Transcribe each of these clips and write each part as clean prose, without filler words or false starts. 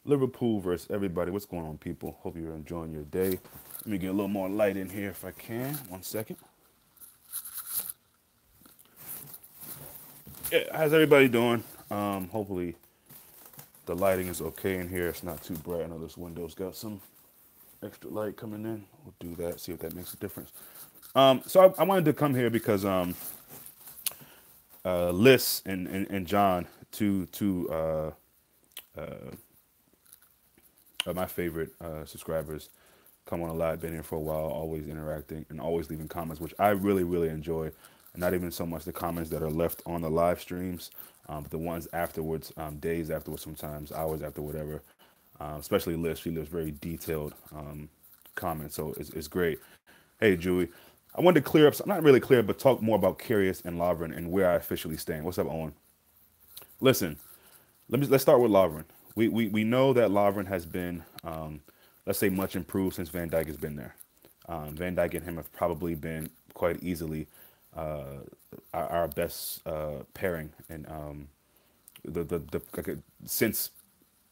Liverpool versus everybody. What's going on, people? Hope you're enjoying your day. Let me get a little more light in here if I can. 1 second. Yeah, how's everybody doing? Hopefully the lighting is okay in here. It's not too bright. I know this window's got some extra light coming in. We'll do that. See if that makes a difference. So I wanted to come here because Liz and John, two my favorite subscribers, come on a lot. Been here for a while, always interacting and always leaving comments, which I really enjoy. And not even so much the comments that are left on the live streams, but the ones afterwards, days afterwards, sometimes hours after, whatever. Especially Liz, she lives very detailed comments, so it's great. Hey, Julie, I wanted to clear up, not really clear, but talk more about Karius and Lovren and where I officially stand. What's up, Owen? Listen, let's start with Lovren. We know that Lovren has been, let's say, much improved since Van Dijk has been there. Van Dijk and him have probably been quite easily our best pairing, and since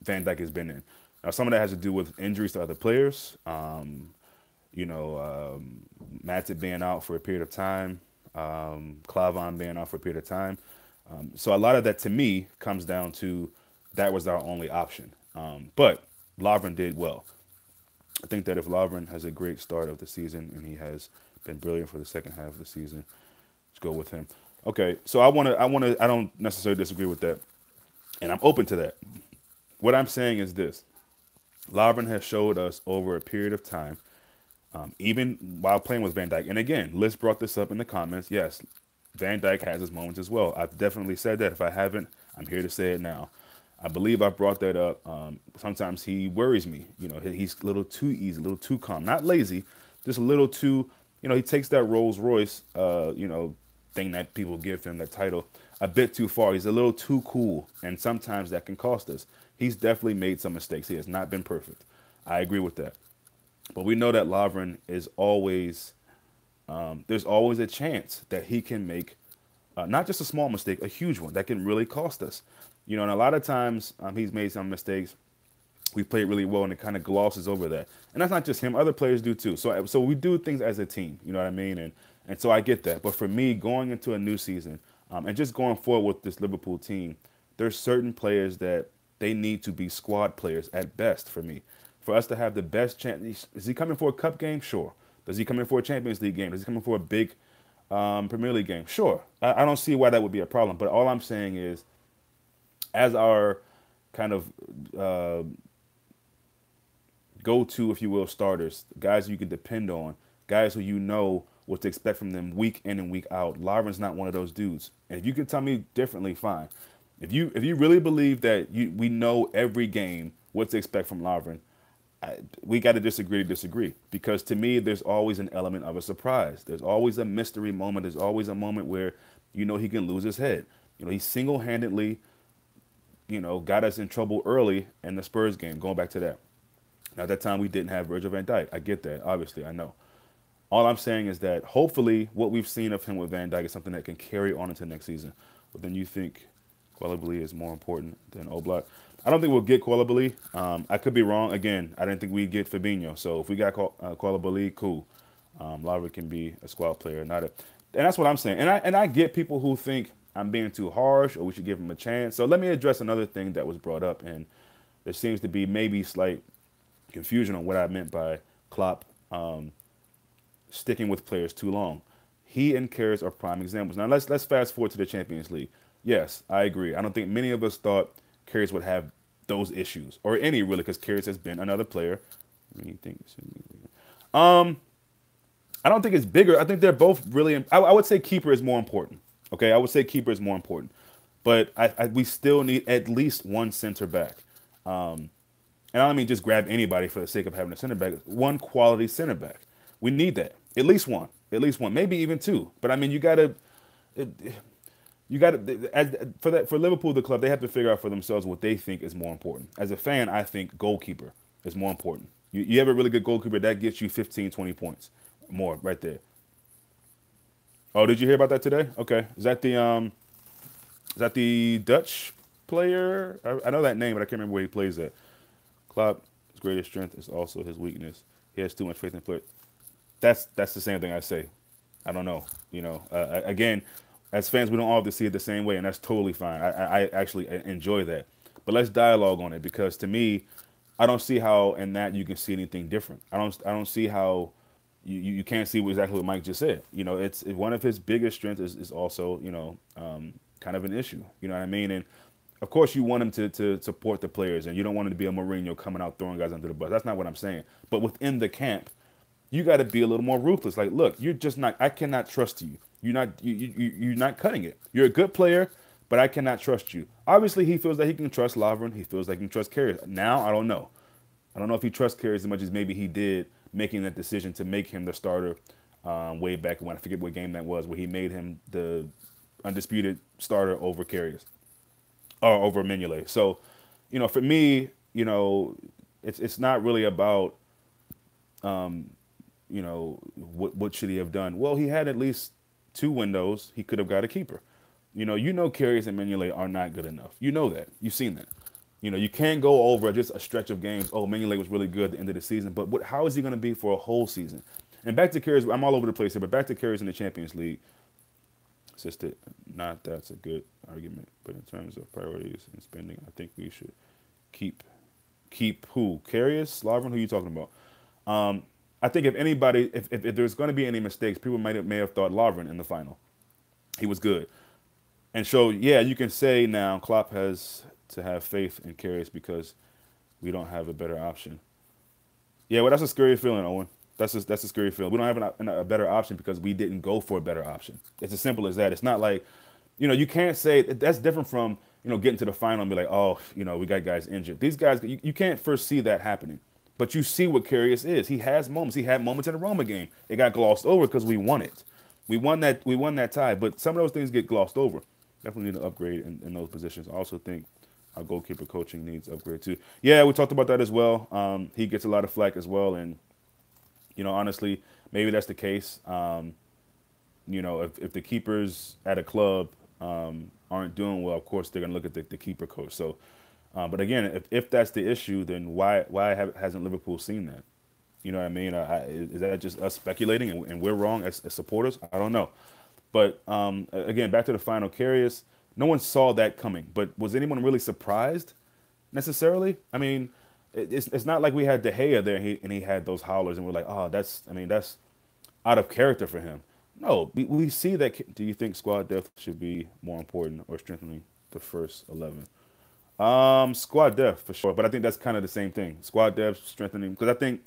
Van Dijk has been in. Now, some of that has to do with injuries to other players. You know, Matip being out for a period of time, Klavan being out for a period of time. So a lot of that to me comes down to that was our only option. But Lovren did well. I think that if Lovren has a great start of the season and he has been brilliant for the second half of the season, let's go with him. Okay, so I don't necessarily disagree with that, and I'm open to that. What I'm saying is this: Lovren has showed us over a period of time, even while playing with Van Dijk. And again, Liz brought this up in the comments. Yes, Van Dijk has his moments as well. I've definitely said that. If I haven't, I'm here to say it now. I believe I brought that up. Sometimes he worries me. You know, he's a little too easy, a little too calm. Not lazy, just a little too. You know, he takes that Rolls Royce, thing that people give him, that title, a bit too far. He's a little too cool, and sometimes that can cost us. He's definitely made some mistakes. He has not been perfect. I agree with that. But we know that Lovren is always, there's always a chance that he can make not just a small mistake, a huge one that can really cost us. You know, and a lot of times he's made some mistakes. We played really well, and it kind of glosses over that. And that's not just him; other players do too. So we do things as a team. You know what I mean? And so I get that. But for me, going into a new season and just going forward with this Liverpool team, there's certain players that they need to be squad players at best for me. For us to have the best chance, is he coming for a cup game? Sure. Does he come in for a Champions League game? Does he come in for a big Premier League game? Sure. I don't see why that would be a problem. But all I'm saying is, as our kind of go-to, if you will, starters, guys you can depend on, guys who you know what to expect from them week in and week out. Lovren's not one of those dudes. And if you can tell me differently, fine. If you really believe that we know every game what to expect from Lovren, we got to disagree. Because to me, there's always an element of a surprise. There's always a mystery moment. There's always a moment where you know he can lose his head. You know, he single-handedly, got us in trouble early in the Spurs game, going back to that. Now, at that time, we didn't have Virgil van Dijk. I get that, obviously, I know. All I'm saying is that hopefully what we've seen of him with Van Dijk is something that can carry on into next season. But then you think Koulibaly is more important than Oblak. I don't think we'll get Koulibaly. I could be wrong. Again, I didn't think we'd get Fabinho. So if we got Koulibaly, cool. Lavra can be a squad player, not a. And that's what I'm saying. And I get people who think I'm being too harsh or we should give him a chance. So let me address another thing that was brought up, and there seems to be maybe slight confusion on what I meant by Klopp sticking with players too long. He and Karius are prime examples. Now let's fast forward to the Champions League. Yes, I agree. I don't think many of us thought Karius would have those issues, or any really, because Karius has been another player. I don't think it's bigger. I think they're both really. I would say keeper is more important. Okay, I would say keeper is more important, but we still need at least one center back. And I don't mean just grab anybody for the sake of having a center back. One quality center back. We need that. At least one. At least one. Maybe even two. But I mean, for Liverpool, the club, they have to figure out for themselves what they think is more important. As a fan, I think goalkeeper is more important. You have a really good goalkeeper, that gets you 15, 20 points more right there. Oh, did you hear about that today? Okay. Is that the Dutch player? I know that name, but I can't remember where he plays at. Klopp's greatest strength is also his weakness. He has too much faith in players. That's the same thing I say. I don't know. Again, as fans, we don't all have to see it the same way, and that's totally fine. I actually enjoy that. But let's dialogue on it because to me, I don't see how in that you can see anything different. I don't see how you can't see exactly what Mike just said. It's one of his biggest strengths is also kind of an issue. You know what I mean? And of course, you want him to support the players, and you don't want him to be a Mourinho coming out throwing guys under the bus. That's not what I'm saying. But within the camp, you got to be a little more ruthless. Like, look, you're just not. I cannot trust you. You're not cutting it. You're a good player, but I cannot trust you. Obviously, he feels that he can trust Lovren. He feels like he can trust Karius. Now, I don't know. I don't know if he trusts Karius as much as maybe he did making that decision to make him the starter way back when. I forget what game that was, where he made him the undisputed starter over Karius or over Mignolet. So, for me, it's not really about what should he have done? Well, he had at least 2 windows. He could have got a keeper. Karius and Mignolet are not good enough. You know that. You've seen that. You can't go over just a stretch of games. Oh, Mignolet was really good at the end of the season, but how is he going to be for a whole season? And back to Karius, I'm all over the place here, but back to Karius in the Champions League. It's just not that's a good argument, but in terms of priorities and spending, I think we should keep who? Karius, Lovren, who are you talking about? I think if anybody, if there's going to be any mistakes, people may have thought Lovren in the final. He was good. And so, yeah, you can say now Klopp has to have faith in Karius because we don't have a better option. Yeah, well, that's a scary feeling, Owen. That's a scary feeling. We don't have a better option because we didn't go for a better option. It's as simple as that. It's not like, you can't say that's different from, getting to the final and be like, oh, we got guys injured. These guys, you can't first see that happening. But you see what Karius is. He has moments. He had moments in the Roma game. It got glossed over because we won it. We won that tie. But some of those things get glossed over. Definitely need to upgrade in those positions. I also think our goalkeeper coaching needs upgrade too. Yeah, we talked about that as well. He gets a lot of flack as well. And, honestly, maybe that's the case. If the keepers at a club aren't doing well, of course, they're going to look at the keeper coach. So, but again, if that's the issue, then why hasn't Liverpool seen that? You know what I mean? Is that just us speculating and we're wrong as supporters? I don't know. But again, back to the final, Karius, no one saw that coming. But was anyone really surprised necessarily? I mean, it's not like we had De Gea there and he had those howlers and we're like, oh, that's out of character for him. No, we see that. Do you think squad depth should be more important or strengthening the first 11? Squad depth for sure, but I think that's kind of the same thing. Squad depth strengthening, because I think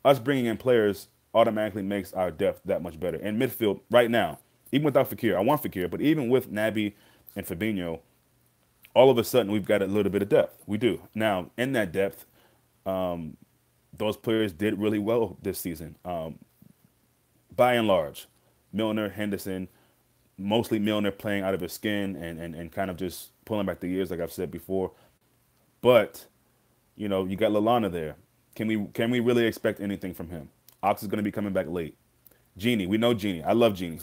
us bringing in players automatically makes our depth that much better. In midfield right now, even without Fekir, I want Fekir, but even with Naby and Fabinho, all of a sudden we've got a little bit of depth. We do. Now, in that depth, those players did really well this season. By and large, Milner, Henderson, mostly Milner playing out of his skin and kind of just pulling back the years, like I've said before. But, you got Lallana there. Can we really expect anything from him? Ox is going to be coming back late. Genie, we know Genie. I love Genie.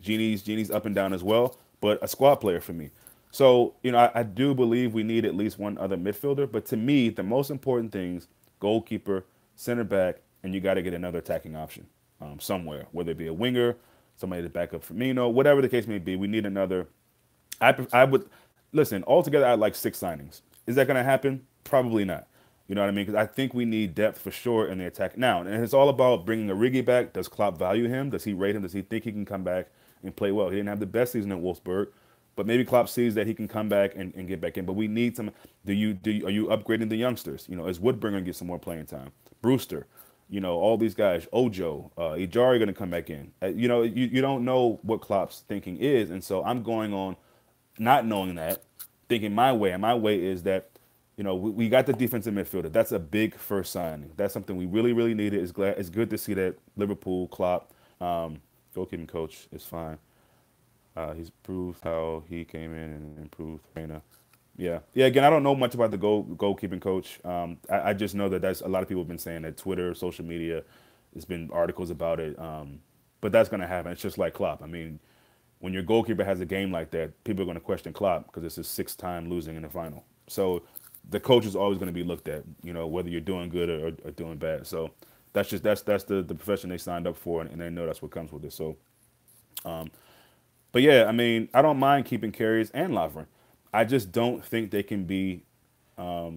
Genie's up and down as well, but a squad player for me. So, I do believe we need at least one other midfielder. But to me, the most important things, goalkeeper, center back, and you got to get another attacking option somewhere, whether it be a winger, somebody to back up Firmino, whatever the case may be. We need another. I would listen. Altogether, I'd like 6 signings. Is that going to happen? Probably not. You know what I mean? Because I think we need depth for sure in the attack now, and it's all about bringing Origi back. Does Klopp value him? Does he rate him? Does he think he can come back and play well? He didn't have the best season at Wolfsburg, but maybe Klopp sees that he can come back and get back in. But we need some. Are you upgrading the youngsters? Is Woodburn going to get some more playing time? Brewster. All these guys, Ojo, Ijari going to come back in. You don't know what Klopp's thinking is, and so I'm going on not knowing that, thinking my way, and my way is that, we got the defensive midfielder. That's a big first signing. That's something we really, really needed. It's good to see that Liverpool, Klopp, goalkeeping coach is fine. He's proved how he came in and improved. Yeah. Again, I don't know much about the goalkeeping coach. I just know that that's a lot of people have been saying that Twitter, social media, there's been articles about it. But that's going to happen. It's just like Klopp. I mean, when your goalkeeper has a game like that, people are going to question Klopp because it's his 6th time losing in the final. So the coach is always going to be looked at, whether you're doing good or doing bad. So that's the profession they signed up for, and they know that's what comes with it. So, but yeah, I mean, I don't mind keeping Karius and Lovren. I just don't think they can be. I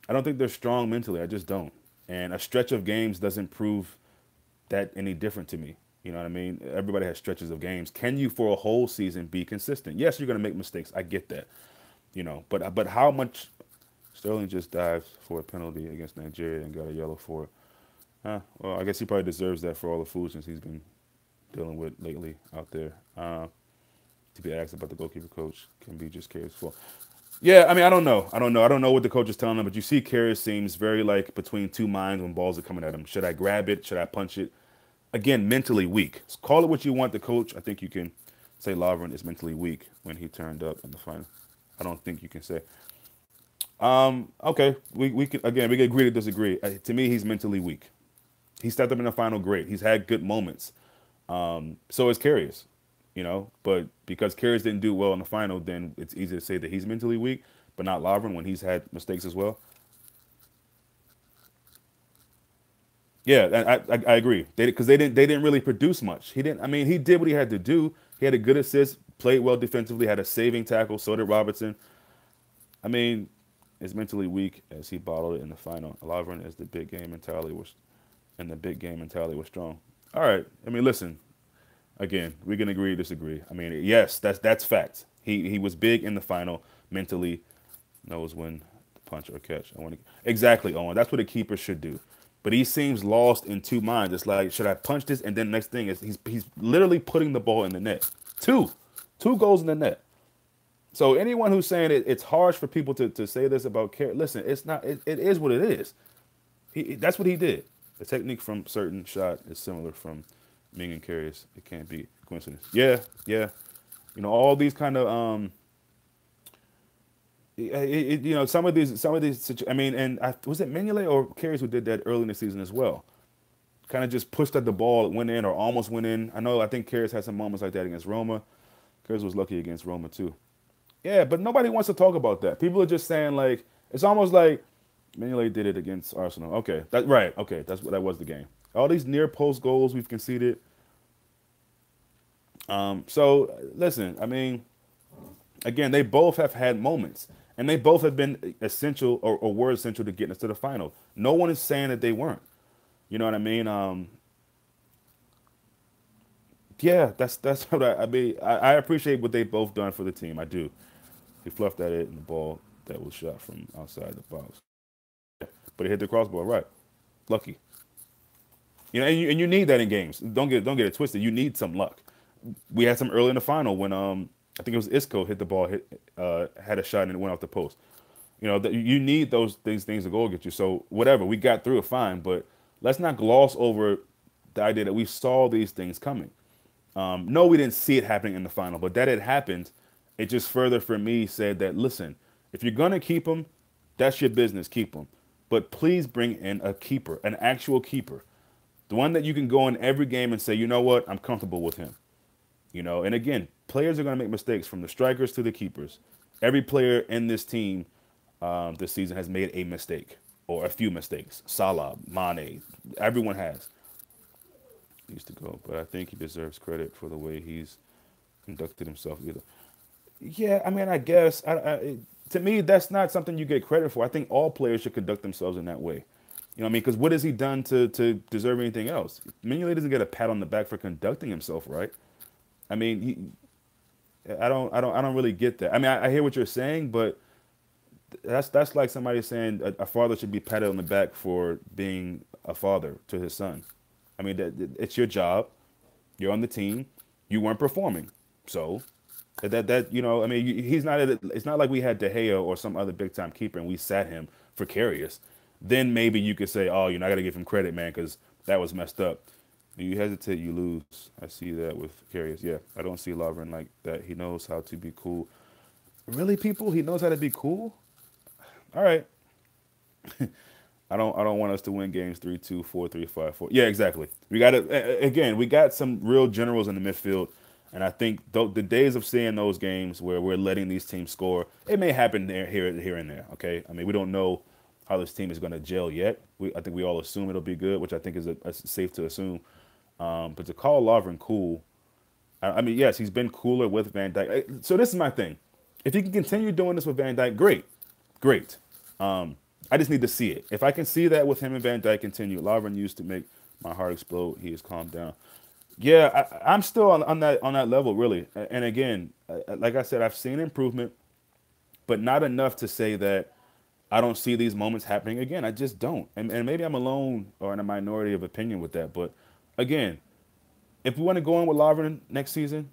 don't think they're strong mentally. I just don't. And a stretch of games doesn't prove that any different to me. You know what I mean? Everybody has stretches of games. Can you, for a whole season, be consistent? Yes, you're going to make mistakes. I get that. But how much? Sterling just dived for a penalty against Nigeria and got a yellow for it. Well, I guess he probably deserves that for all the foolishness he's been dealing with lately out there. To be asked about the goalkeeper coach can be just Karius' fault. Yeah, I mean, I don't know. I don't know what the coach is telling him, but you see Karius seems very like between two minds when balls are coming at him. Should I grab it? Should I punch it? Again, mentally weak. So call it what you want, the coach. I think you can say Lovren is mentally weak when he turned up in the final. I don't think you can say. Okay, we can agree to disagree. To me, he's mentally weak. He stepped up in the final great. He's had good moments. So is Karius, But because Karius didn't do well in the final, then it's easy to say that he's mentally weak, but not Lovren when he's had mistakes as well. Yeah, I agree. Because they didn't really produce much. He didn't. I mean, he did what he had to do. He had a good assist, played well defensively, had a saving tackle. So did Robertson. I mean, is mentally weak as he bottled it in the final. Lovren is the big game mentality was, and the big game mentality was strong. All right. I mean, listen. Again, we can agree, disagree. I mean, yes, that's fact. He was big in the final mentally. Knows when to punch or catch. Exactly, Owen. That's what a keeper should do. But he seems lost in two minds. It's like, should I punch this? And then next thing is he's literally putting the ball in the net. Two goals in the net. So anyone who's saying it's harsh for people to say this about Karius, listen, it's not. It is what it is. That's what he did. The technique from certain shot is similar from Ming and Karius. It can't be coincidence. Yeah. All these kind of some of these. I mean, and was it Mignolet or Karius who did that early in the season as well? Kind of just pushed at the ball, it went in or almost went in. I think Karius had some moments like that against Roma. Karius was lucky against Roma too. Yeah, but nobody wants to talk about that. People are just saying like it's almost like Mignolet did it against Arsenal. Okay, that's right. Okay, that was the game. All these near post goals we've conceded. So listen, I mean, again, they both have had moments, and they both have been essential or were essential to getting us to the final. No one is saying that they weren't. You know what I mean? Yeah, that's what I mean. I appreciate what they've both done for the team. I do. He fluffed at it, and the ball that was shot from outside the box, but it hit the crossbar right. Lucky. And you need that in games. Don't get it twisted. You need some luck. We had some early in the final when I think it was Isco hit the ball, had a shot and it went off the post. You need things to go against you. So whatever, we got through it fine, but let's not gloss over the idea that we saw these things coming. No, we didn't see it happening in the final, but that it happened. It just further for me said that listen, if you're gonna keep them, that's your business. Keep them, but please bring in a keeper, an actual keeper. The one that you can go in every game and say, you know what, I'm comfortable with him. And again, players are going to make mistakes from the strikers to the keepers. Every player in this team this season has made a mistake or a few mistakes. Salah, Mane, everyone has. He used to go, but I think he deserves credit for the way he's conducted himself either. Yeah, I mean, I guess. To me, that's not something you get credit for. I think all players should conduct themselves in that way. You know what I mean? Because what has he done to deserve anything else? Mignolet doesn't get a pat on the back for conducting himself right. I mean, I don't really get that. I mean, I hear what you're saying, but that's like somebody saying a father should be patted on the back for being a father to his son. I mean, it's your job. You're on the team. You weren't performing, so I mean, he's not. It's not like we had De Gea or some other big time keeper and we sat him for Karius. Then maybe you could say, oh, I got to give him credit, man, because that was messed up. You hesitate, you lose. I see that with Karius. Yeah, I don't see Lovren like that. He knows how to be cool. Really, people? He knows how to be cool? All right. I don't want us to win games 3-2, 4-3, 5-4. Yeah, exactly. We got to again. We got some real generals in the midfield. And I think the days of seeing those games where we're letting these teams score, it may happen there, here and there. Okay, I mean, we don't know how this team is going to gel yet. I think we all assume it'll be good, which I think is safe to assume. But to call Lovren cool, I mean, yes, he's been cooler with Van Dyke. So this is my thing: if he can continue doing this with Van Dyke, great, great. I just need to see it. If I can see that with him and Van Dyke continue, Lovren used to make my heart explode. He has calmed down. Yeah, I'm still on that level, really. And again, like I said, I've seen improvement, but not enough to say that I don't see these moments happening again. I just don't. And maybe I'm alone or in a minority of opinion with that. But again, if we want to go in with Lovren next season,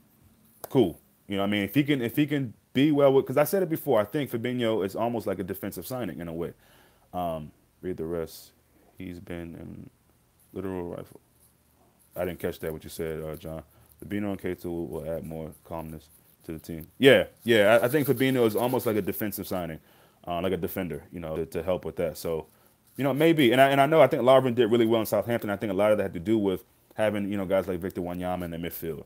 cool. You know what I mean? If he can be well with, because I said it before, I think Fabinho is almost like a defensive signing in a way. Read the rest. He's been in literal rifle. I didn't catch that, what you said, John. Fabinho and Keita will add more calmness to the team. Yeah, yeah. I think Fabinho is almost like a defensive signing, like a defender, to help with that. So, maybe. And I know I think Lovren did really well in Southampton. I think a lot of that had to do with having, guys like Victor Wanyama in the midfield,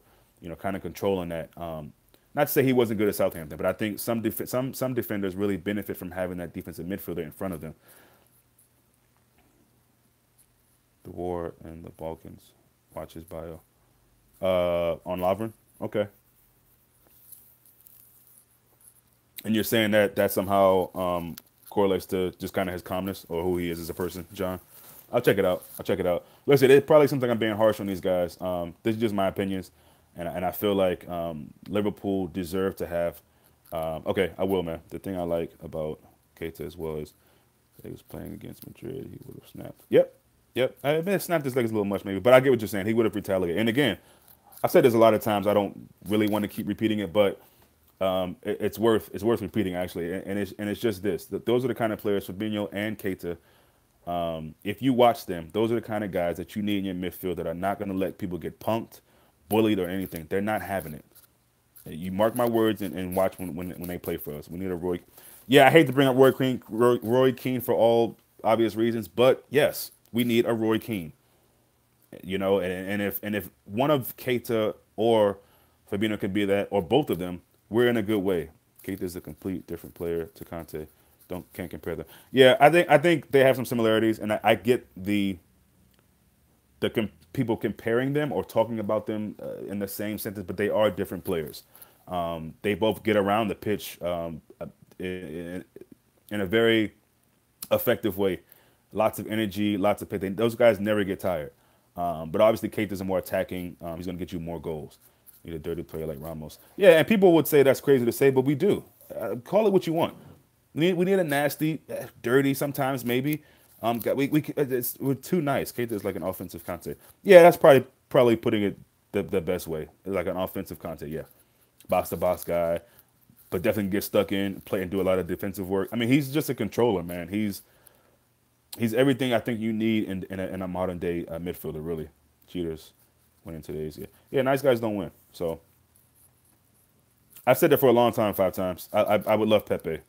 kind of controlling that. Not to say he wasn't good at Southampton, but I think some defenders really benefit from having that defensive midfielder in front of them. The war in the Balkans. Watch his bio. On Lovren? Okay. And you're saying that somehow correlates to just kind of his calmness or who he is as a person, John? I'll check it out. Listen, it's probably something I'm being harsh on these guys. This is just my opinions. And I feel like Liverpool deserve to have. Okay, I will, man. The thing I like about Keita as well is he was playing against Madrid. He would have snapped. Yep. I admit snapped his legs a little much maybe, but I get what you're saying. He would have retaliated. And again, I said this a lot of times. I don't really want to keep repeating it, but it's worth repeating actually. And it's just this. Those are the kind of players, Fabinho and Keita. If you watch them, those are the kind of guys that you need in your midfield that are not going to let people get punked, bullied, or anything. They're not having it. You mark my words and watch when they play for us. We need a Roy. Yeah, I hate to bring up Roy Keane for all obvious reasons, but yes, we need a Roy Keane. And if one of Keita or Fabinho could be that, or both of them, we're in a good way. Keita is a complete different player to Conte. Can't compare them. Yeah, I think they have some similarities, and I get the people comparing them or talking about them in the same sentence, but they are different players. They both get around the pitch in a very effective way. Lots of energy, lots of pace. Those guys never get tired. But obviously, Keita's a more attacking. He's going to get you more goals. You need a dirty player like Ramos. Yeah, and people would say that's crazy to say, but we do. Call it what you want. We need a nasty, dirty sometimes maybe. We're too nice. Keita is like an offensive Conte. Yeah, that's probably putting it the best way. Like an offensive Conte, yeah. Box to box guy, but definitely get stuck in, play and do a lot of defensive work. I mean, he's just a controller, man. He's everything I think you need in a modern day midfielder, really. Cheaters winning today's, yeah. Yeah, nice guys don't win. So I've said that for a long time, 5 times. I would love Pepe.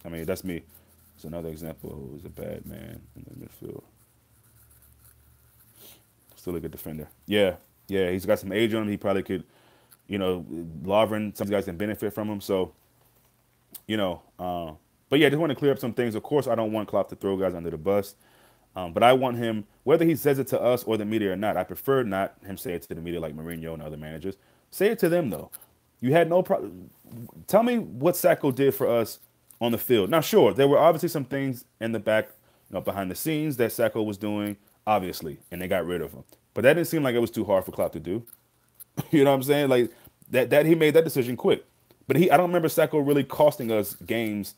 I mean, that's me. It's another example of who's a bad man in the midfield. Still a good defender. Yeah, he's got some age on him. He probably could, Lovren, some guys can benefit from him. So, but yeah, I just want to clear up some things. Of course, I don't want Klopp to throw guys under the bus. But I want him, whether he says it to us or the media or not, I prefer not him say it to the media like Mourinho and other managers. Say it to them, though. You had no problem. Tell me what Sacco did for us on the field. Now, sure, there were obviously some things in the back, behind the scenes that Sacco was doing, obviously, and they got rid of him. But that didn't seem like it was too hard for Klopp to do. You know what I'm saying? Like that he made that decision quick. But I don't remember Sacco really costing us games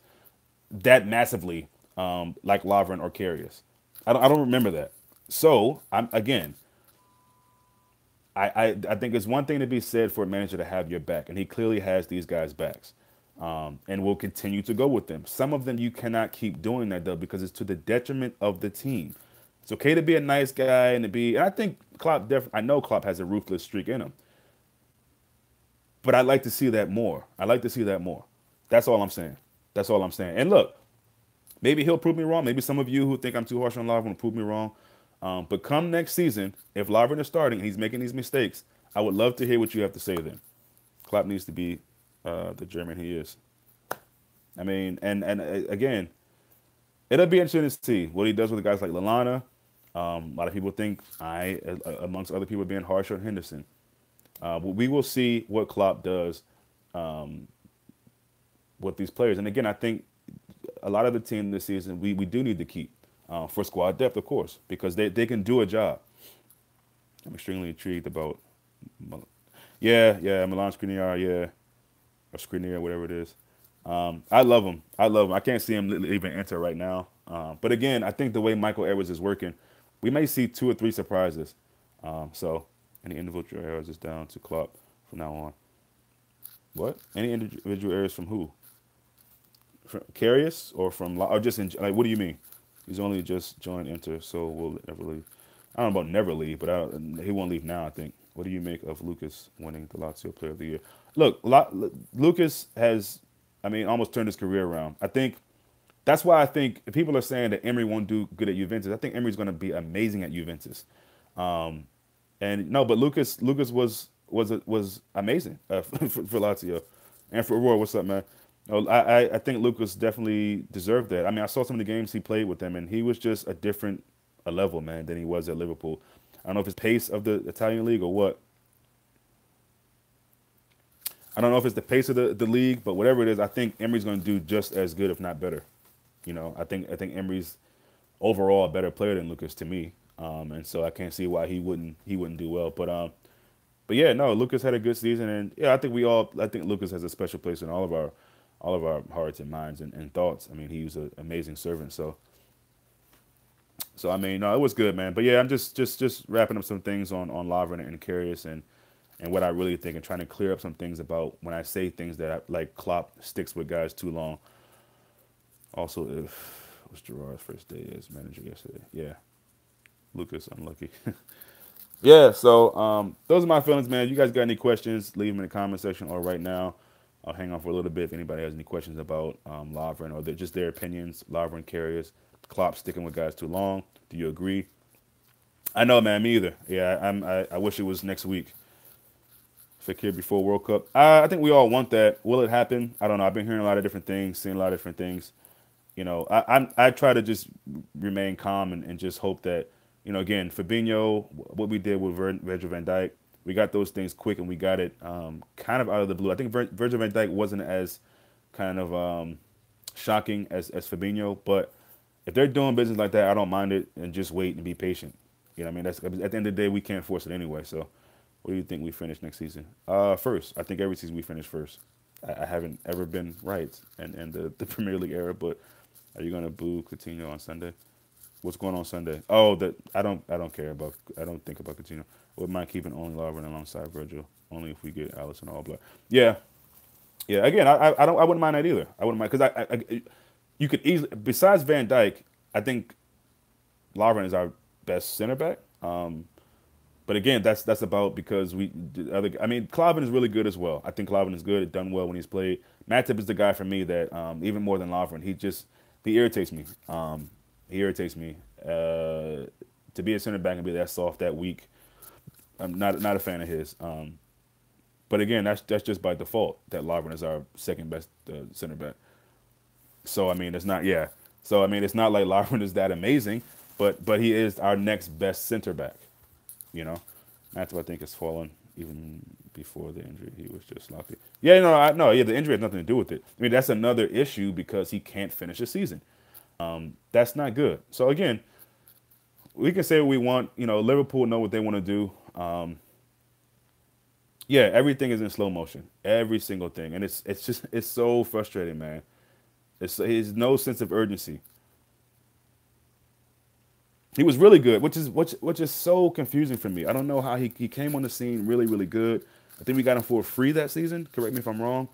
that massively, like Lovren or Karius. I don't remember that. So I think it's one thing to be said for a manager to have your back, and he clearly has these guys' backs, and will continue to go with them. Some of them you cannot keep doing that though because it's to the detriment of the team. It's okay to be a nice guy and I think Klopp I know Klopp has a ruthless streak in him, but I'd like to see that more. That's all I'm saying. And look, maybe he'll prove me wrong. Maybe some of you who think I'm too harsh on Lovren will prove me wrong. But come next season, if Lovren is starting and he's making these mistakes, I would love to hear what you have to say then. Klopp needs to be the German he is. I mean, and again, it'll be interesting to see what he does with guys like Lalana. A lot of people think amongst other people, being harsh on Henderson. We will see what Klopp does with these players. And again, I think a lot of the team this season we do need to keep for squad depth, of course, because they can do a job. I'm extremely intrigued about. Yeah, Milan Skriniar, yeah, or Skriniar, whatever it is. I love him. I love him. I can't see him leaving Inter right now. But again, I think the way Michael Edwards is working, we may see 2 or 3 surprises. So any individual errors is down to Klopp from now on. What? Any individual errors from who? From Karius or from or just in, like, what do you mean? He's only just joined Inter, so we'll never leave. I don't know about never leave, but he won't leave now, I think. What do you make of Lucas winning the Lazio Player of the Year? Look, Lucas has, I mean, almost turned his career around. I think that's why I think if people are saying that Emery won't do good at Juventus, I think Emery's going to be amazing at Juventus. And no, but Lucas was amazing for Lazio and for Aurora. What's up, man? No, I think Lucas definitely deserved that. I mean, I saw some of the games he played with them, and he was just a level, man, than he was at Liverpool. I don't know if it's pace of the Italian league or what. I don't know if it's the pace of the league, but whatever it is, I think Emery's going to do just as good, if not better. You know, I think Emery's overall a better player than Lucas to me, and so I can't see why he wouldn't do well. But yeah, no, Lucas had a good season, and yeah, I think Lucas has a special place in all of our hearts and minds and thoughts. I mean, he was an amazing servant, so I mean, no, it was good, man. But yeah, I'm just wrapping up some things on Lovren and Karius and what I really think, and trying to clear up some things about when I say things that like Klopp sticks with guys too long. Also, if it was Gerard's first day as manager yesterday, yeah, Lucas unlucky. Yeah, so those are my feelings, man. You guys got any questions, leave them in the comment section or right now. I'll hang on for a little bit if anybody has any questions about Lovren or just their opinions. Lovren Karius, Klopp sticking with guys too long. Do you agree? I know, man. Me either. Yeah, I wish it was next week. Fekir before World Cup. I think we all want that. Will it happen? I don't know. I've been hearing a lot of different things, seeing a lot of different things. You know, I try to just remain calm and just hope that, you know, again, Fabinho, what we did with Virgil van Dijk, we got those things quick and we got it kind of out of the blue. I think Virgil van Dijk wasn't as kind of shocking as Fabinho, but if they're doing business like that, I don't mind it, and just wait and be patient. You know what I mean? That's, at the end of the day, we can't force it anyway. So what do you think we finish next season? First. I think every season we finish first. I haven't ever been right in the Premier League era, but are you going to boo Coutinho on Sunday? What's going on Sunday? Oh, I don't care about. I don't think about Coutinho. Would mind keeping only Lovren alongside Virgil, only if we get Alisson all black. Yeah. Again, I wouldn't mind that either. I wouldn't mind because you could easily, besides Van Dijk, I think Lovren is our best center back. But again, that's about because I mean, Klavan is really good as well. I think Klavan is good, done well when he's played. Matip is the guy for me that even more than Lovren, he irritates me. He irritates me to be a center back and be that soft, that weak. I'm not a fan of his. But again, that's just by default that Lovren is our second best center back. So I mean, it's not it's not like Lovren is that amazing, but he is our next best center back. You know, Matthew, I think, has fallen even before the injury. He was just sloppy. Yeah, the injury has nothing to do with it. I mean, that's another issue because he can't finish a season. That's not good. So again, we can say what we want. You know, Liverpool know what they want to do. Yeah, everything is in slow motion, every single thing, and it's so frustrating, man. There's no sense of urgency. He was really good, which is so confusing for me. I don't know how he came on the scene really, really good. I think we got him for free that season. Correct me if I'm wrong.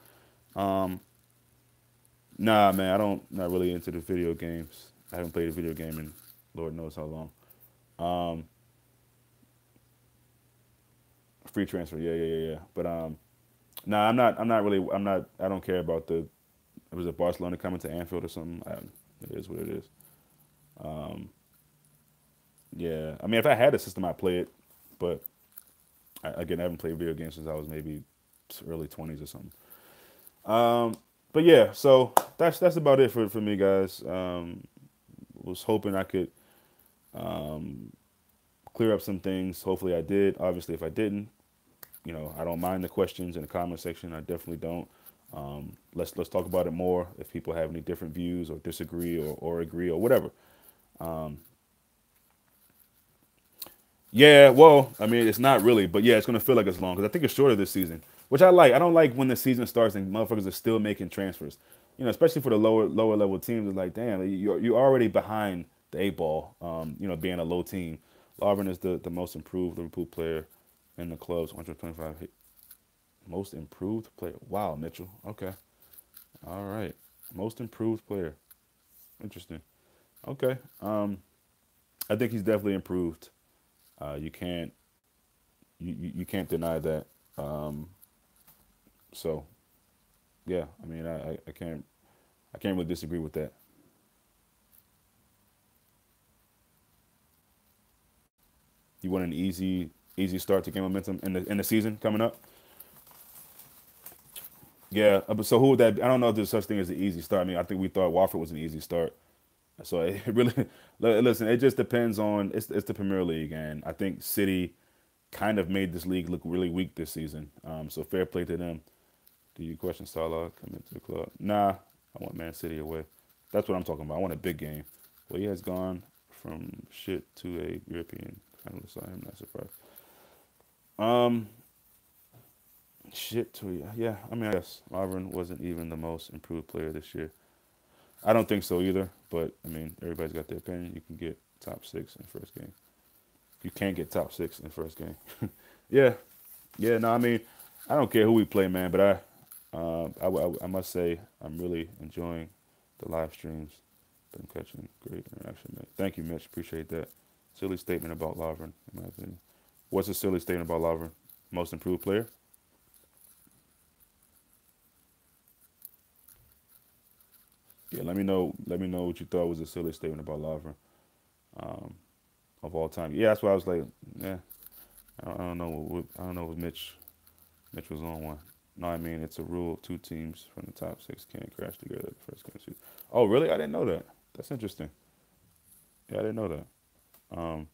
Nah, man, not really into the video games. I haven't played a video game in Lord knows how long. Free transfer, yeah. But nah, I don't care about was it Barcelona coming to Anfield or something? It is what it is. Yeah, I mean, if I had a system, I'd play it. But again, I haven't played video games since I was maybe early 20s or something. Um, but yeah, so that's about it for me, guys. Was hoping I could clear up some things. Hopefully, I did. Obviously, if I didn't, I don't mind the questions in the comment section. I definitely don't. Let's talk about it more. If people have any different views or disagree or agree or whatever. Yeah, well, I mean, it's not really, but yeah, it's gonna feel like it's long because I think it's shorter this season, which I like. I don't like when the season starts and motherfuckers are still making transfers. Especially for the lower level teams. It's like, damn, you're already behind the eight ball. Being a low team. Lovren is the most improved Liverpool player in the club's 125 hit. Most improved player. Wow, Mitchell. Okay, all right. Most improved player. Interesting. Okay. I think he's definitely improved. You can't you can't deny that. Um, so yeah, I mean, I can't really disagree with that. You want an easy start to gain momentum in the season coming up. Yeah, but so who would that be? I don't know if there's such thing as an easy start. I mean, I think we thought Watford was an easy start. So it really, listen, it just depends on it's the Premier League, and I think City kind of made this league look really weak this season. So fair play to them. Do you question Salah coming to the club? Nah, I want Man City away. That's what I'm talking about. I want a big game. Well, he has gone from shit to a European finalist. So I'm not surprised. Um, shit to yeah. I mean, I guess Lovren wasn't even the most improved player this year. I don't think so either. But I mean, everybody's got their opinion. You can get top six in first game. You can't get top six in the first game. Yeah, yeah. No, I mean, I don't care who we play, man. But I must say, I'm really enjoying the live streams. Been catching great interaction, man. Thank you, Mitch. Appreciate that. Silly statement about Lovren, in my opinion. What's a silly statement about Lovren? Most improved player? Yeah, let me know. Let me know what you thought was a silly statement about Lovren um, of all time. Yeah, that's why I was like, yeah, I don't know. I don't know if Mitch was on one. No, I mean it's a rule. Two teams from the top six can't crash together the first game. Oh, really? I didn't know that. That's interesting. Yeah, I didn't know that. Um,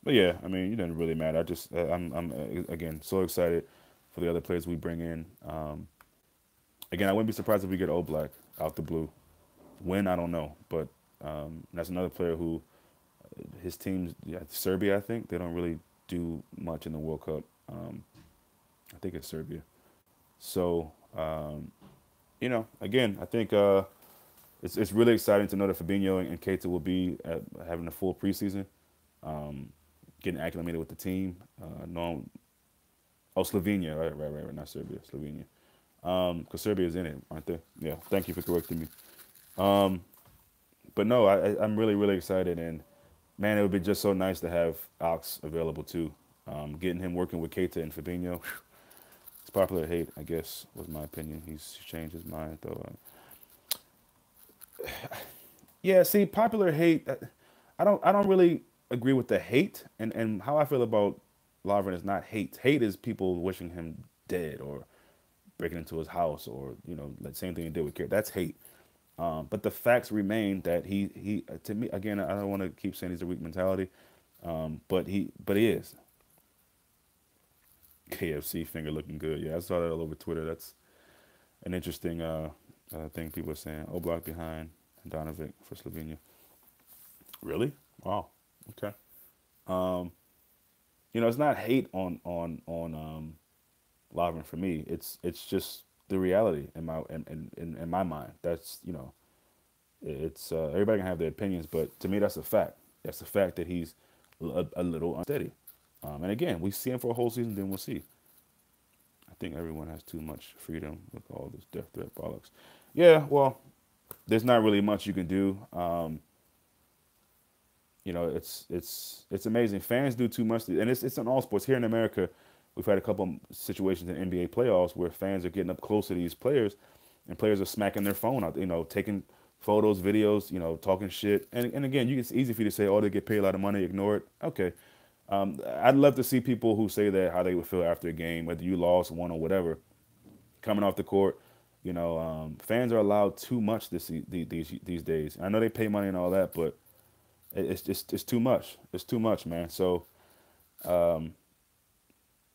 but yeah, I mean, it doesn't really matter. I'm again so excited for the other players we bring in. Again, I wouldn't be surprised if we get Oblak out the blue. When I don't know, but that's another player who his team's yeah, Serbia. I think they don't really do much in the World Cup. I think it's Serbia. So again, I think it's really exciting to know that Fabinho and Keita will be having a full preseason, um, getting acclimated with the team. Knowing, oh, Slovenia, right, not Serbia, Slovenia. Because Serbia is in it, aren't they? Yeah. Thank you for correcting me. Um, but no, I'm really really excited, and man, it would be just so nice to have Ox available too. Getting him working with Keita and Fabinho. It's popular hate, I guess, was my opinion. He's changed his mind though. Yeah, see, popular hate. I don't really agree with the hate, and how I feel about Lovren is not hate. Hate is people wishing him dead or breaking into his house or the same thing he did with Kerr. That's hate. But the facts remain that he to me again. I don't want to keep saying he's a weak mentality, but he is. KFC finger looking good. Yeah, I saw that all over Twitter. That's an interesting thing people are saying. Oblak behind Donovic for Slovenia. Really? Wow. Okay. Um, it's not hate on Lovren for me. It's just the reality in my mind. That's it's everybody can have their opinions, but to me that's a fact. That's a fact that he's a little unsteady. And again, we see him for a whole season, then we'll see. I think everyone has too much freedom with all this death threat bollocks. Yeah, well, there's not really much you can do. It's amazing. Fans do too much, and it's in all sports. Here in America, we've had a couple situations in NBA playoffs where fans are getting up close to these players, and players are smacking their phone out. Taking photos, videos, talking shit. And again, it's easy for you to say, "Oh, they get paid a lot of money, ignore it." Okay, I'd love to see people who say that how they would feel after a game, whether you lost, won, or whatever, coming off the court. Fans are allowed too much these days. I know they pay money and all that, but it's too much. It's too much, man. So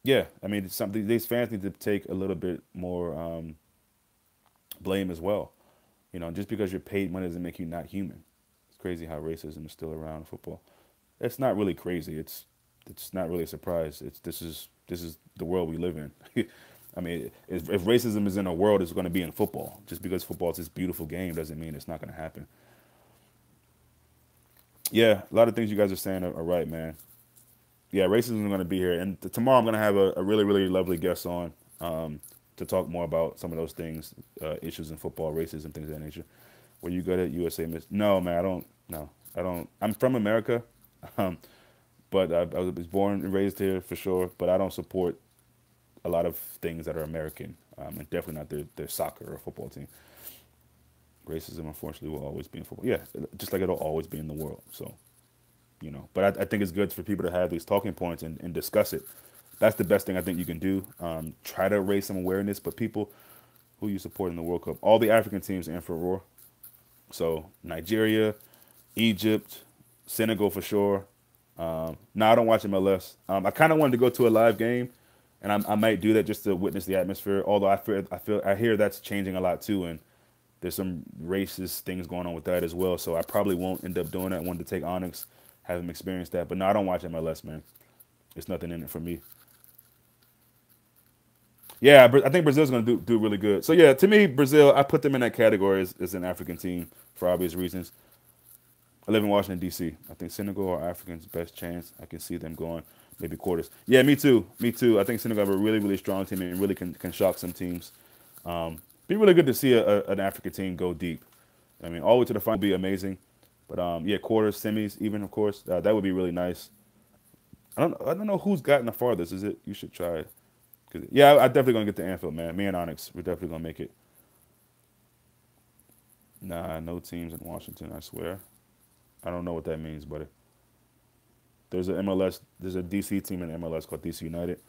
yeah, I mean, it's something these fans need to take a little bit more blame as well. Just because you're paid money doesn't make you not human. It's crazy how racism is still around in football. It's not really crazy. It's not really a surprise. This is the world we live in. I mean, if racism is in a world, it's going to be in football. Just because football is this beautiful game doesn't mean it's not going to happen. Yeah, a lot of things you guys are saying are right, man. Yeah, racism is going to be here, and tomorrow I'm going to have a really really lovely guest on to talk more about some of those things, issues in football, racism, things of that nature. Were you good at USA Miss? No, man, I don't. No, I don't. I'm from America, um, but I was born and raised here for sure. But I don't support a lot of things that are American, and definitely not their soccer or football team. Racism, unfortunately, will always be in football. Yeah, just like it'll always be in the world. So, but I think it's good for people to have these talking points and discuss it. That's the best thing I think you can do. Try to raise some awareness, but people who you support in the World Cup, all the African teams in for roar. So Nigeria, Egypt, Senegal for sure. No, I don't watch MLS. I kind of wanted to go to a live game, and I might do that just to witness the atmosphere. Although I hear that's changing a lot too, and there's some racist things going on with that as well. So I probably won't end up doing that. I wanted to take Onyx, have him experience that. But no, I don't watch MLS, man. It's nothing in it for me. Yeah, I think Brazil's going to do really good. So yeah, to me, Brazil, I put them in that category as an African team for obvious reasons. I live in Washington D.C. I think Senegal are Africans' best chance. I can see them going maybe quarters. Yeah, me too. Me too. I think Senegal have a really really strong team and really can shock some teams. Be really good to see an African team go deep. I mean, all the way to the final would be amazing. But yeah, quarters, semis, even of course, that would be really nice. I don't know who's gotten the farthest. Is it? You should try it. Yeah, I definitely gonna get to Anfield, man. Me and Onyx, we're definitely gonna make it. Nah, no teams in Washington. I swear. I don't know what that means, but there's a MLS. There's a DC team in MLS called DC United.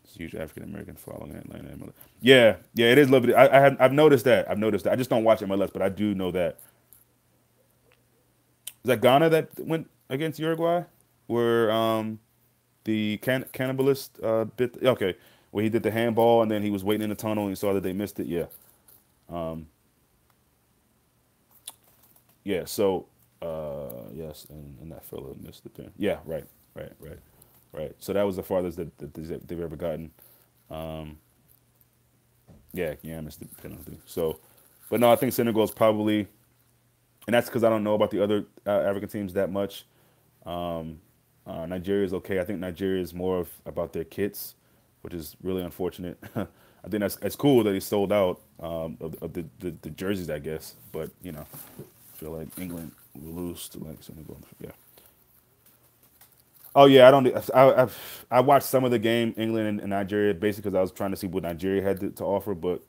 It's a huge African American following in Atlanta MLS. Yeah, yeah, it is lovely. I've noticed that. I've noticed that. I just don't watch MLS, but I do know that. Is that Ghana that went against Uruguay, where the cannibalist bit? Okay, where he did the handball and then he was waiting in the tunnel and he saw that they missed it. Yeah, um, yeah. So yes, and that fellow missed the pin. Yeah, right, right, right, right. So that was the farthest that they've ever gotten. Um, yeah, yeah, missed the penalty. So, but no, I think Senegal is probably, and that's because I don't know about the other African teams that much. Nigeria is okay. I think Nigeria is more about their kits, which is really unfortunate. I think that's cool that they sold out of the jerseys, I guess. But I feel like England will lose to like Senegal. Yeah. Oh yeah, I don't. I watched some of the game, England and Nigeria, basically because I was trying to see what Nigeria had to offer. But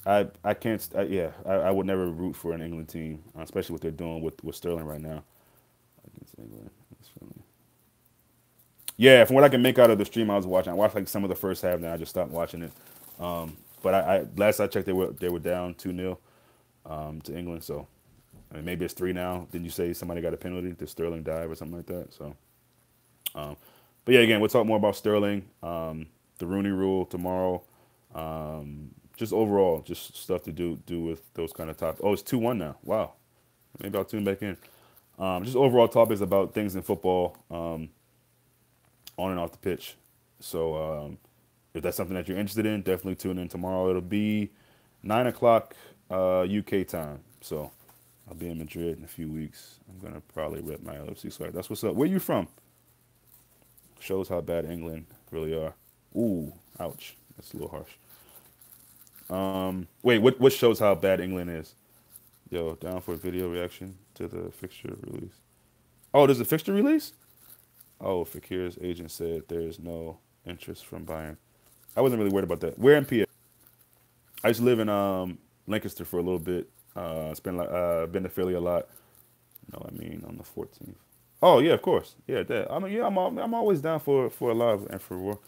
I can't. Yeah, I would never root for an England team, especially what they're doing with Sterling right now against England. Yeah, from what I can make out of the stream I was watching, I watched like some of the first half, then I just stopped watching it. But I last I checked, they were down 2-0 to England. So I mean, maybe it's 3 now. Didn't you say somebody got a penalty? Did Sterling dive or something like that? So, um, but yeah, again, we'll talk more about Sterling, the Rooney Rule tomorrow. Just overall, just stuff to do with those kind of topics. Oh, it's 2-1 now. Wow, maybe I'll tune back in. Just overall topics about things in football. On and off the pitch. So if that's something that you're interested in, definitely tune in tomorrow. It'll be 9 o'clock UK time. So I'll be in Madrid in a few weeks. I'm gonna probably rep my LFC swag. That's what's up. Where you from? Shows how bad England really are. Ooh, ouch. That's a little harsh. Wait, what shows how bad England is? Yo, down for a video reaction to the fixture release. Oh, there's a fixture release? Oh, Fakir's agent said there is no interest from Bayern. I wasn't really worried about that. Where in PA? I used to live in Lancaster for a little bit. Been to Philly a lot. You know what I mean? On the 14th. Oh yeah, of course. Yeah, that. I mean, yeah, I'm always down for a live and for war.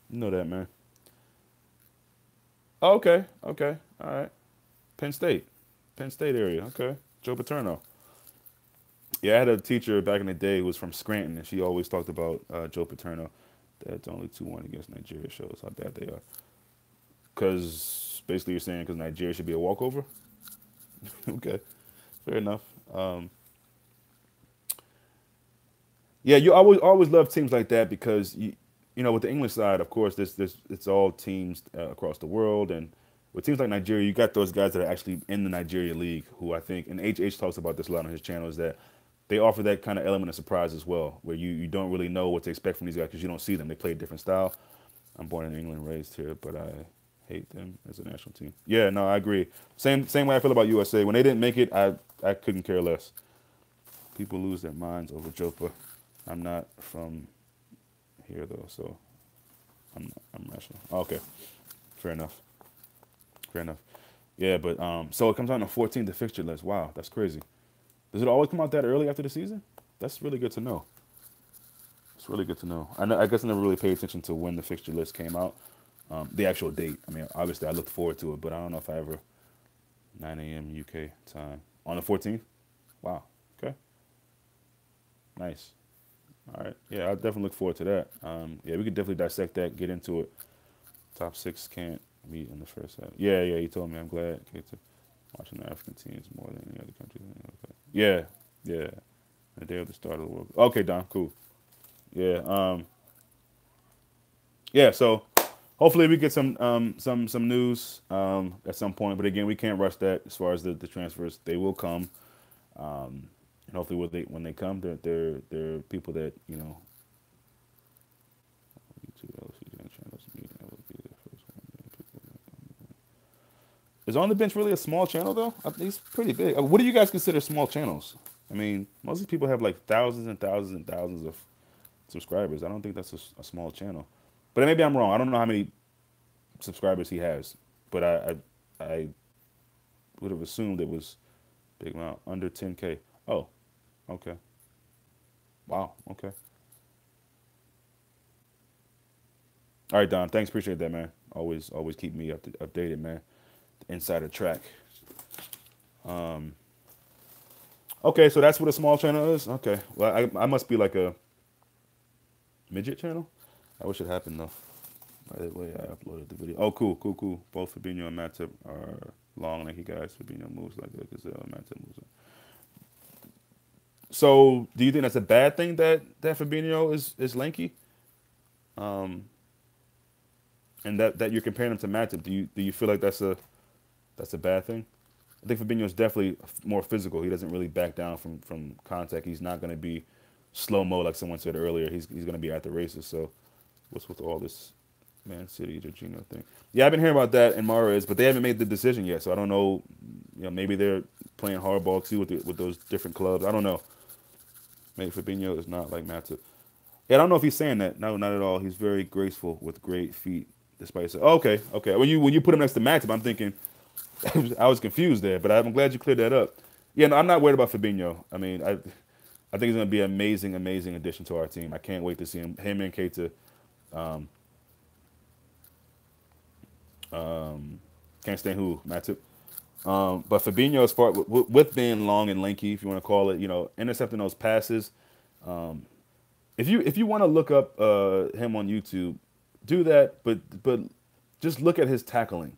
You know that, man. Oh, okay, okay, all right. Penn State, Penn State area. Okay, Joe Paterno. Yeah, I had a teacher back in the day who was from Scranton, and she always talked about Joe Paterno. That's only 2-1 against Nigeria shows how bad they are. Because basically you're saying because Nigeria should be a walkover. Okay, fair enough. Um, yeah, you always love teams like that because you know with the English side, of course, this it's all teams across the world, and with teams like Nigeria, you got those guys that are actually in the Nigeria league who I think, and H talks about this a lot on his channel, is that they offer that kind of element of surprise as well, where you don't really know what to expect from these guys because you don't see them. They play a different style. I'm born in England, raised here, but I hate them as a national team. Yeah, no, I agree. Same way I feel about USA. When they didn't make it, I couldn't care less. People lose their minds over Jopa. I'm not from here though, so I'm rational. Okay, fair enough. Fair enough. Yeah, but so it comes out on the 14th, the fixture list. Wow, that's crazy. Does it always come out that early after the season? That's really good to know. It's really good to know. I guess I never really paid attention to when the fixture list came out, the actual date. I mean, obviously I looked forward to it, but I don't know if I ever 9 a.m. UK time on the 14th. Wow. Okay. Nice. All right. Yeah, I'll definitely look forward to that. Yeah, we could definitely dissect that, get into it. Top six can't meet in the first half. Yeah, yeah. You told me. I'm glad. Get to watching the African teams more than any other country. Yeah, yeah. The day of the start of the World. Okay, Don. Cool. Yeah. Yeah. So hopefully we get some news at some point. But again, we can't rush that as far as the transfers. They will come. And hopefully when they come, they're people that you know. Is On the Bench really a small channel though? I think it's pretty big. What do you guys consider small channels? I mean, most of these people have like thousands and thousands and thousands of subscribers. I don't think that's a small channel. But maybe I'm wrong. I don't know how many subscribers he has, but I would have assumed it was big amount under 10K. Oh, okay. Wow. Okay. All right, Don. Thanks. Appreciate that, man. Always keep me updated, man. Insider track. Okay, so that's what a small channel is. Okay. Well, I must be like a midget channel. I wish it happened though. By the way, I uploaded the video. Oh, cool. Both Fabinho and Matip are long, lanky guys. Fabinho moves like a gazelle. Matip moves. So, do you think that's a bad thing that Fabinho is lanky, and that you're comparing him to Matip? Do you feel like that's a bad thing? I think Fabinho is definitely more physical. He doesn't really back down from contact. He's not going to be slow mo like someone said earlier. He's going to be at the races. So, what's with all this Man City Jorginho thing? Yeah, I've been hearing about that in Mahrez, but they haven't made the decision yet. So I don't know. You know, maybe they're playing hardball too with those different clubs. I don't know. Maybe Fabinho is not like Matip. Yeah, I don't know if he's saying that. No, not at all. He's very graceful with great feet. Despite saying, oh, okay. When you put him next to Matip, I'm thinking I was confused there, but I'm glad you cleared that up. Yeah, no, I'm not worried about Fabinho. I mean, I think he's going to be an amazing addition to our team. I can't wait to see him and Keita. Can't stand who Matip. But Fabinho, as far with being long and lanky, if you want to call it, you know, intercepting those passes. If you want to look up him on YouTube, do that. But just look at his tackling.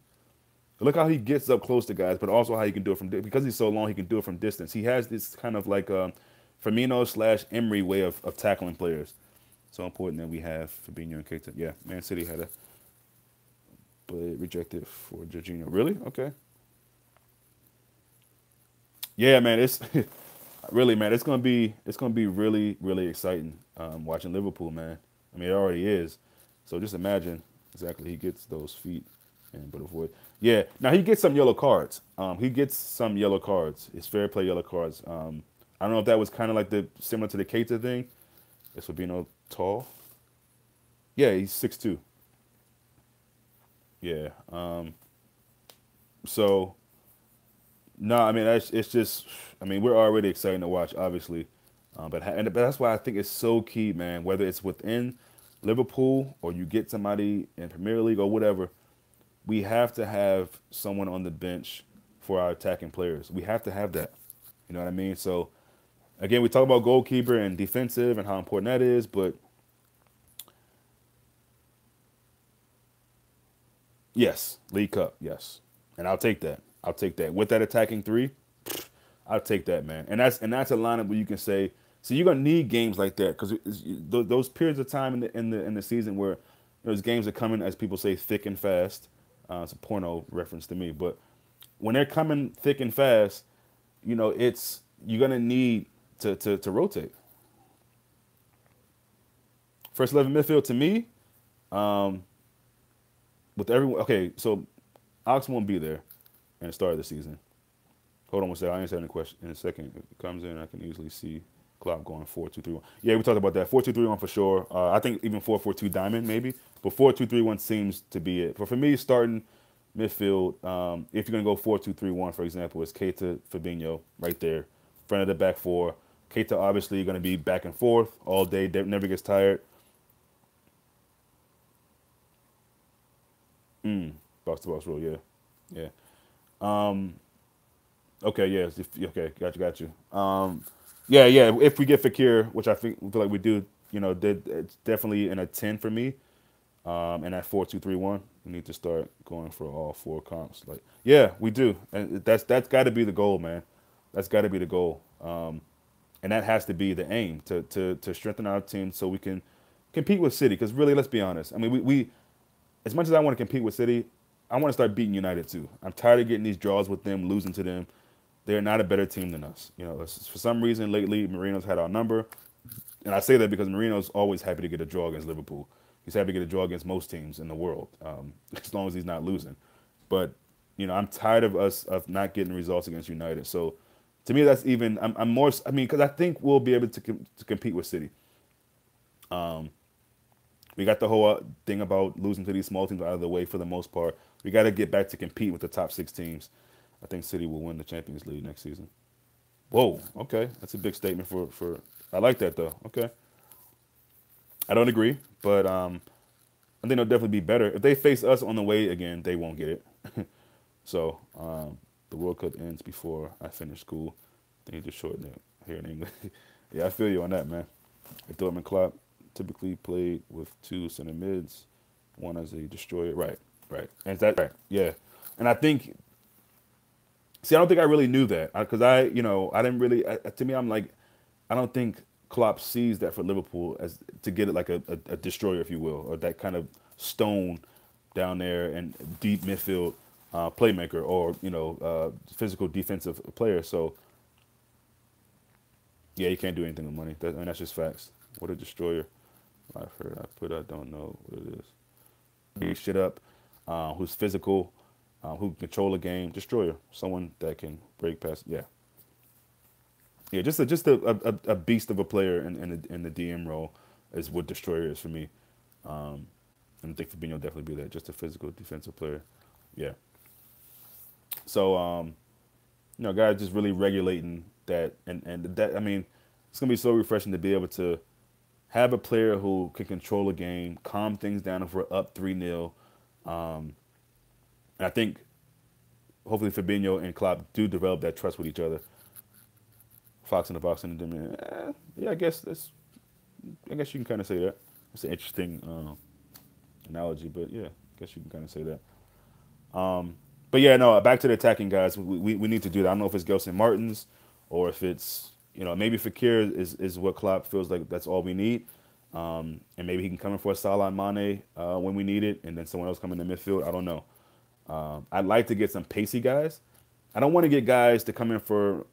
Look how he gets up close to guys, but also how he can do it from because he's so long. He can do it from distance. He has this kind of like Firmino / Emery way of tackling players. So important that we have Fabinho and Keita. Yeah, Man City had a but rejected for Jorginho. Really? Okay. Yeah, man. It's really, man. It's gonna be really exciting watching Liverpool, man. I mean, it already is. So just imagine exactly he gets those feet and but avoid. Yeah. Now he gets some yellow cards. He gets some yellow cards. It's fair play yellow cards. I don't know if that was kind of like the similar to the Keita thing. This would be no tall. Yeah, he's 6'2". Yeah. So no, I mean it's just I mean we're already excited to watch, obviously. But that's why I think it's so key, man. Whether it's within Liverpool or you get somebody in Premier League or whatever, we have to have someone on the bench for our attacking players. We have to have that. You know what I mean? So again, we talk about goalkeeper and defensive and how important that is, but yes, League Cup, yes, and I'll take that. I'll take that with that attacking three. I'll take that, man. And that's a lineup where you can say, so you're gonna need games like that because those periods of time in the season where those games are coming, as people say, thick and fast. It's a porno reference to me, but when they're coming thick and fast, it's you're gonna need to rotate. First 11 midfield to me, with everyone. Okay, so Ox won't be there at the start of the season. Hold on one second. I'll answer any question in a second. If it comes in, I can easily see Klopp going 4-2-3-1. Yeah, we talked about that. 4-2-3-1 for sure. I think even 4-4-2 diamond maybe, but 4-2-3-1 seems to be it. But for me, starting midfield, if you're gonna go 4-2-3-1, for example, it's Keita, Fabinho right there, front of the back four. Keita obviously going to be back and forth all day. Never gets tired. Box to box rule, yeah, yeah. Um, okay, yeah, okay, got you. Yeah, yeah. If we get Fakir, which I feel like we do, it's definitely in a 10 for me. And at 4-2-3-1, we need to start going for all four comps. Like, yeah, we do, and that's got to be the goal, man. That's got to be the goal, and that has to be the aim to strengthen our team so we can compete with City. Because really, let's be honest. I mean, we as much as I want to compete with City, I want to start beating United too. I'm tired of getting these draws with them, losing to them. They're not a better team than us. For some reason lately, Marino's had our number, and I say that because Marino's always happy to get a draw against Liverpool. He's happy to get a draw against most teams in the world, as long as he's not losing. But I'm tired of us of not getting results against United. So to me, that's even I'm more. I mean, because I think we'll be able to compete with City. We got the whole thing about losing to these small teams out of the way for the most part. We got to get back to compete with the top six teams. I think City will win the Champions League next season. Whoa, okay, that's a big statement for. I like that though. Okay, I don't agree, but I think they'll definitely be better if they face us on the way again. They won't get it. So the World Cup ends before I finish school. They need to shorten it here in England. Yeah, I feel you on that, man. If Dortmund Klopp typically played with two center mids, one as a destroyer. Right, right. And that right? Yeah. And I think, see, I don't think I really knew that because I didn't really. To me, I'm like, I don't think Klopp sees that for Liverpool as to get it like a destroyer, if you will, or that kind of stone down there and deep midfield playmaker or physical defensive player. So yeah, you can't do anything with money. And that's just facts. What a destroyer! I've heard. I don't know what it is. Big shit up. Who's physical? Who can control a game? Destroyer. Someone that can break past. Yeah. Yeah, just a beast of a player in the DM role is what Destroyer is for me. And I think Fabinho definitely be that. Just a physical defensive player. Yeah. So guys just really regulating that and that I mean, it's gonna be so refreshing to be able to have a player who can control a game, calm things down if we're up 3-0. And I think hopefully Fabinho and Klopp do develop that trust with each other. Fox in the box and them. Yeah, I guess you can kind of say that. It's an interesting analogy, but yeah, I guess you can kind of say that. But yeah, no, back to the attacking guys. We need to do that. I don't know if it's Gelson Martins or if it's maybe Fakir is what Klopp feels like that's all we need. And maybe he can come in for a Salah and Mane when we need it, and then someone else come in the midfield. I don't know. I'd like to get some pacey guys. I don't want to get guys to come in for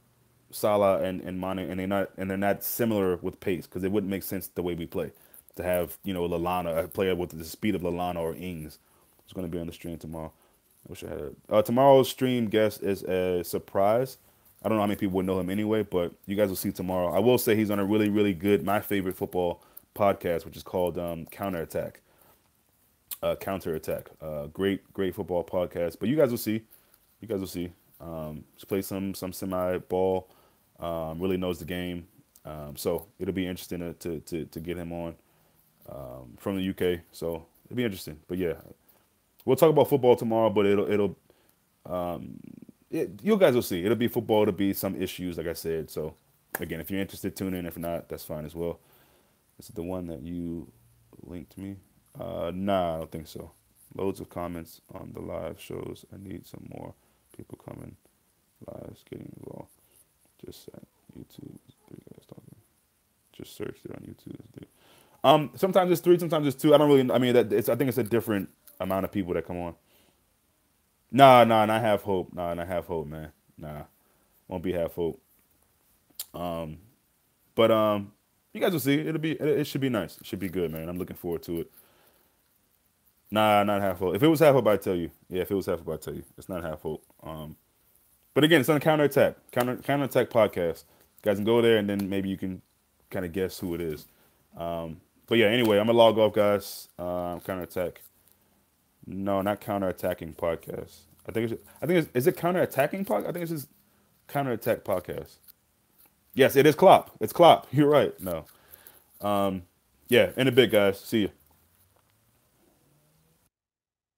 Salah and Mane, and they're not similar with pace because it wouldn't make sense the way we play. To have Lallana, a player with the speed of Lallana or Ings, who's going to be on the stream tomorrow. I wish I had tomorrow's stream guest is a surprise. I don't know how many people would know him anyway, but you guys will see tomorrow. I will say he's on a really, really good, my favorite football podcast, which is called Counterattack. Counterattack. Great football podcast. But you guys will see. He's played some semi ball. Really knows the game. So it'll be interesting to get him on from the UK. So it'll be interesting. But yeah, we'll talk about football tomorrow. But you guys will see. It'll be football. It'll be some issues, like I said. So again, if you're interested, tune in. If not, that's fine as well. Is it the one that you linked me? Nah, I don't think so. Loads of comments on the live shows. I need some more people coming lives, getting involved. Just at YouTube. Three guys talking. Just searched it on YouTube. Sometimes it's 3, sometimes it's 2. I don't really. I mean, I think it's a different amount of people that come on. Nah, not half hope. Nah, not half hope, man. Nah, won't be half hope. But you guys will see. It should be nice. It should be good, man. I'm looking forward to it. Nah, not half hope. If it was half hope, I'd tell you. Yeah, if it was half hope, I'd tell you. It's not half hope. But again, it's on Counterattack. Counterattack podcast. You guys can go there and then maybe you can kind of guess who it is. But yeah, anyway, I'm gonna log off, guys. Counterattack. No, not Counterattacking podcast. Is it Counterattacking podcast? I think it's just Counterattack podcast. Yes, it is Klopp. It's Klopp. You're right. No. Yeah, in a bit, guys. See you.